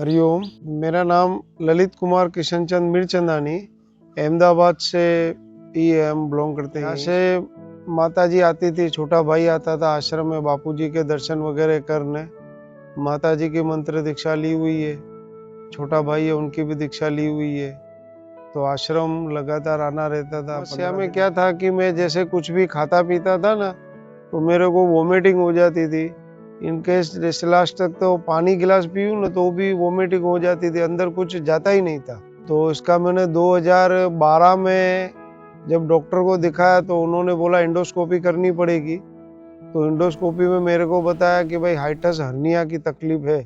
हरिओम। मेरा नाम ललित कुमार किशनचंद मिरचंदानी, अहमदाबाद से ही हम बिलोंग करते हैं। यहाँ से माता जी आती थी, छोटा भाई आता था आश्रम में बापूजी के दर्शन वगैरह करने। माता जी की मंत्र दीक्षा ली हुई है, छोटा भाई है उनकी भी दीक्षा ली हुई है, तो आश्रम लगातार आना रहता था। समस्या में क्या था कि मैं जैसे कुछ भी खाता पीता था ना, तो मेरे को वोमिटिंग हो जाती थी। इनकेस जैसे लास्ट तक तो पानी गिलास पीऊँ ना तो भी वोमिटिंग हो जाती थी, अंदर कुछ जाता ही नहीं था। तो इसका मैंने 2012 में जब डॉक्टर को दिखाया तो उन्होंने बोला एंडोस्कोपी करनी पड़ेगी। तो एंडोस्कोपी में मेरे को बताया कि भाई हाइटस हर्निया की तकलीफ है,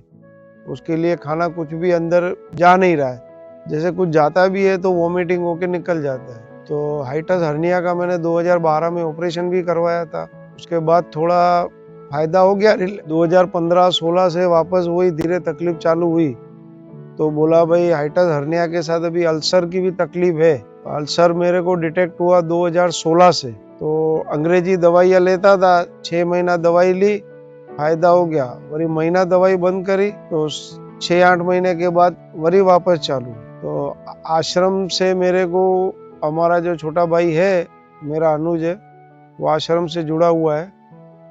उसके लिए खाना कुछ भी अंदर जा नहीं रहा है, जैसे कुछ जाता भी है तो वोमिटिंग होके निकल जाता है। तो हाइटस हर्निया का मैंने 2012 में ऑपरेशन भी करवाया था। उसके बाद थोड़ा फायदा हो गया। 2015-16 से वापस वही धीरे तकलीफ चालू हुई, तो बोला भाई हाइटस हर्निया के साथ अभी अल्सर की भी तकलीफ है। अल्सर मेरे को डिटेक्ट हुआ 2016 से। तो अंग्रेजी दवाइयाँ लेता था, 6 महीना दवाई ली, फायदा हो गया, वही महीना दवाई बंद करी तो 6-8 महीने के बाद वही वापस चालू। तो आश्रम से मेरे को, हमारा जो छोटा भाई है मेरा अनुज है, वो आश्रम से जुड़ा हुआ है,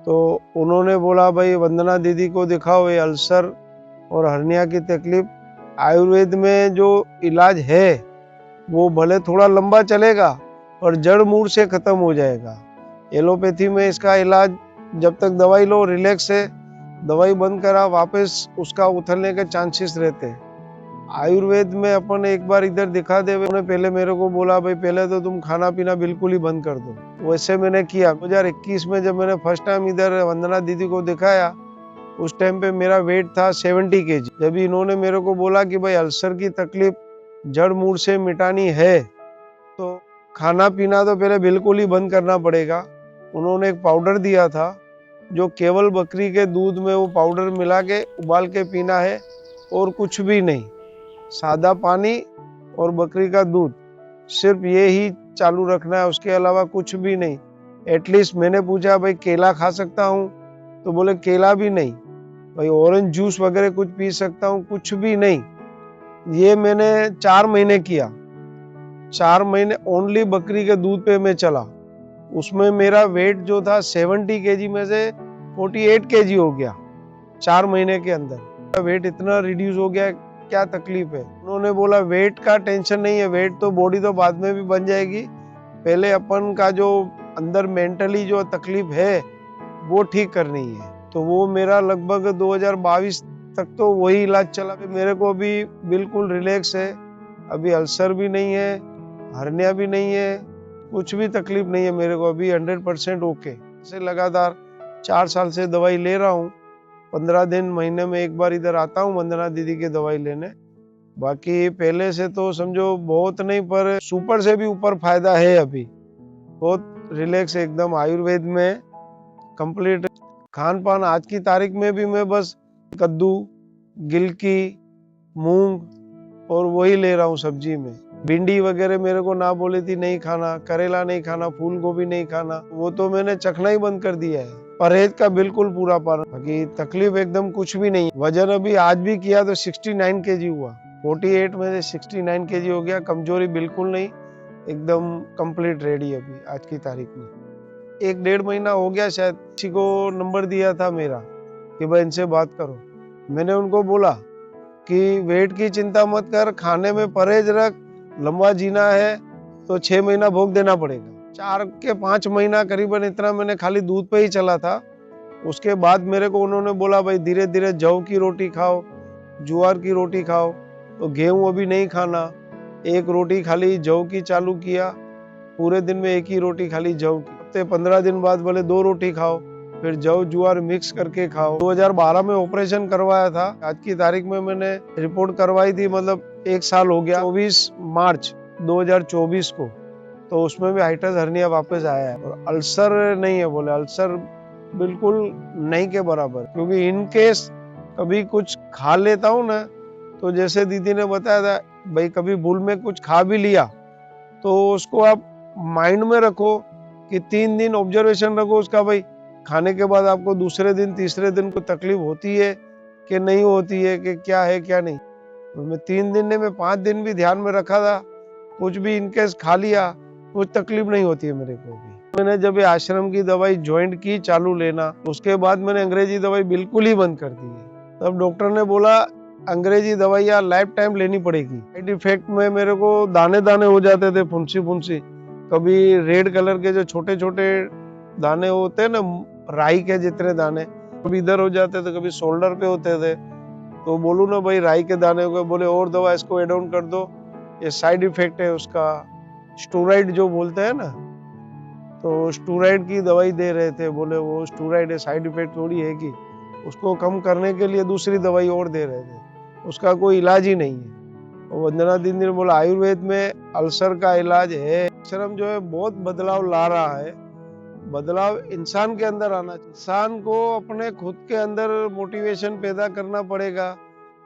तो उन्होंने बोला भाई वंदना दीदी को दिखाओ, ये अल्सर और हर्निया की तकलीफ आयुर्वेद में जो इलाज है वो भले थोड़ा लंबा चलेगा और जड़ मूल से खत्म हो जाएगा। एलोपैथी में इसका इलाज जब तक दवाई लो रिलैक्स है, दवाई बंद करा वापस उसका उथलने के चांसेस रहते हैं। आयुर्वेद में अपन एक बार इधर दिखा दे, उन्होंने पहले मेरे को बोला भाई पहले तो तुम खाना पीना बिल्कुल ही बंद कर दो। वैसे मैंने किया। 2021 में जब मैंने फर्स्ट टाइम इधर वंदना दीदी को दिखाया, उस टाइम पे मेरा वेट था 70 kg। जब इन्होंने मेरे को बोला कि भाई अल्सर की तकलीफ जड़ मूल से मिटानी है तो खाना पीना तो पहले बिल्कुल ही बंद करना पड़ेगा। उन्होंने एक पाउडर दिया था जो केवल बकरी के दूध में वो पाउडर मिला के उबाल के पीना है और कुछ भी नहीं, सादा पानी और बकरी का दूध, सिर्फ ये ही चालू रखना है, उसके अलावा कुछ भी नहीं। एटलीस्ट मैंने पूछा भाई केला खा सकता हूँ, तो बोले केला भी नहीं। भाई ऑरेंज जूस वगैरह कुछ पी सकता हूँ, कुछ भी नहीं। ये मैंने 4 महीने किया। 4 महीने ओनली बकरी के दूध पे मैं चला। उसमें मेरा वेट जो था 70 kg में से 48 kg हो गया 4 महीने के अंदर। वेट इतना रिड्यूस हो गया, क्या तकलीफ है। उन्होंने बोला वेट का टेंशन नहीं है, वेट तो बॉडी तो बाद में भी बन जाएगी, पहले अपन का जो अंदर मेंटली जो तकलीफ है वो ठीक करनी है। तो वो मेरा लगभग 2022 तक तो वही इलाज चला। मेरे को अभी बिल्कुल रिलैक्स है, अभी अल्सर भी नहीं है, हर्निया भी नहीं है, कुछ भी तकलीफ नहीं है मेरे को, अभी 100% ओके। से लगातार 4 साल से दवाई ले रहा हूँ। 15 दिन महीने में एक बार इधर आता हूँ वंदना दीदी की दवाई लेने। बाकी पहले से तो समझो बहुत नहीं, पर सुपर से भी ऊपर फायदा है। अभी बहुत रिलैक्स है एकदम। आयुर्वेद में कंप्लीट खान पान आज की तारीख में भी मैं बस कद्दू, गिलकी, मूंग और वही ले रहा हूँ सब्जी में। भिंडी वगैरह मेरे को ना बोली थी नहीं खाना, करेला नहीं खाना, फूल गोभी नहीं खाना, वो तो मैंने चखना ही बंद कर दिया है। परहेज का बिल्कुल पूरा पालन। बाकी तकलीफ एकदम कुछ भी नहीं। वजन अभी आज भी किया तो 69 kg हुआ, 48 में से 69 kg हो गया। कमजोरी बिल्कुल नहीं, एकदम कंप्लीट रेडी अभी आज की तारीख में। 1-1.5 महीना हो गया शायद, किसी को नंबर दिया था मेरा कि भाई इनसे बात करो। मैंने उनको बोला कि वेट की चिंता मत कर, खाने में परहेज रख, लंबा जीना है तो 6 महीना भोग देना पड़ेगा। 4 के 5 महीना करीबन इतना मैंने खाली दूध पे ही चला था। उसके बाद मेरे को उन्होंने बोला भाई धीरे धीरे जौ की रोटी खाओ, ज्वार की रोटी खाओ, तो गेहूं अभी नहीं खाना, एक रोटी खाली जौ की चालू किया, पूरे दिन में एक ही रोटी खाली जौ की। हफ्ते 15 दिन बाद बोले 2 रोटी खाओ, फिर जौ ज्वार मिक्स करके खाओ। 2012 में ऑपरेशन करवाया था, आज की तारीख में मैंने रिपोर्ट करवाई थी, मतलब 1 साल हो गया। 24 मार्च 2024 को, तो उसमें भी हाइटस हर्निया वापस आया है। और अल्सर नहीं है, बोले अल्सर बिल्कुल नहीं के बराबर। क्योंकि इन केस कभी कुछ खा लेता हूँ ना, तो जैसे दीदी ने बताया था भाई कभी भूल में कुछ खा भी लिया तो उसको आप माइंड में रखो कि 3 दिन ऑब्जर्वेशन रखो उसका, भाई खाने के बाद आपको दूसरे दिन तीसरे दिन को तकलीफ होती है कि नहीं होती है, कि क्या है क्या नहीं। मैं 3 दिन ने मैं 5 दिन भी ध्यान में रखा था, कुछ भी इनकेस खा लिया कुछ तकलीफ नहीं होती है मेरे को भी। मैंने जब ये आश्रम की दवाई ज्वाइंट की चालू लेना, उसके बाद मैंने अंग्रेजी दवाई बिल्कुल ही बंद कर दी है। तब डॉक्टर ने बोला अंग्रेजी दवाइयाँ लाइफ टाइम लेनी पड़ेगी। साइड इफेक्ट में मेरे को दाने दाने हो जाते थे, फुंसी फुंसी, कभी रेड कलर के जो छोटे छोटे दाने होते हैं ना, राई के जितने दाने, कभी इधर हो जाते थे, कभी शोल्डर पे होते थे। तो बोलूँ ना भाई राई के दाने हो गए, बोले और दवा इसको एड ऑन कर दो, ये साइड इफेक्ट है उसका, स्टोराइड जो बोलते हैं ना, तो स्टोराइड की दवाई दे रहे थे। बोले वो स्टोराइड है, साइड इफेक्ट थोड़ी है कि उसको कम करने के लिए दूसरी दवाई और दे रहे थे, उसका कोई इलाज ही नहीं है। वो वंदना दीदी ने बोला आयुर्वेद में अल्सर का इलाज है। आश्रम जो है बहुत बदलाव ला रहा है। बदलाव इंसान के अंदर आना चाहिए। इंसान को अपने खुद के अंदर मोटिवेशन पैदा करना पड़ेगा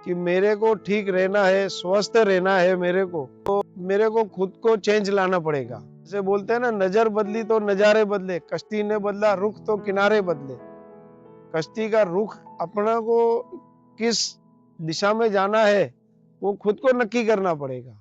कि मेरे को ठीक रहना है, स्वस्थ रहना है, मेरे को खुद को चेंज लाना पड़ेगा। जैसे बोलते हैं ना, नजर बदली तो नजारे बदले, कश्ती ने बदला रुख तो किनारे बदले। कश्ती का रुख अपना को किस दिशा में जाना है वो खुद को नक्की करना पड़ेगा।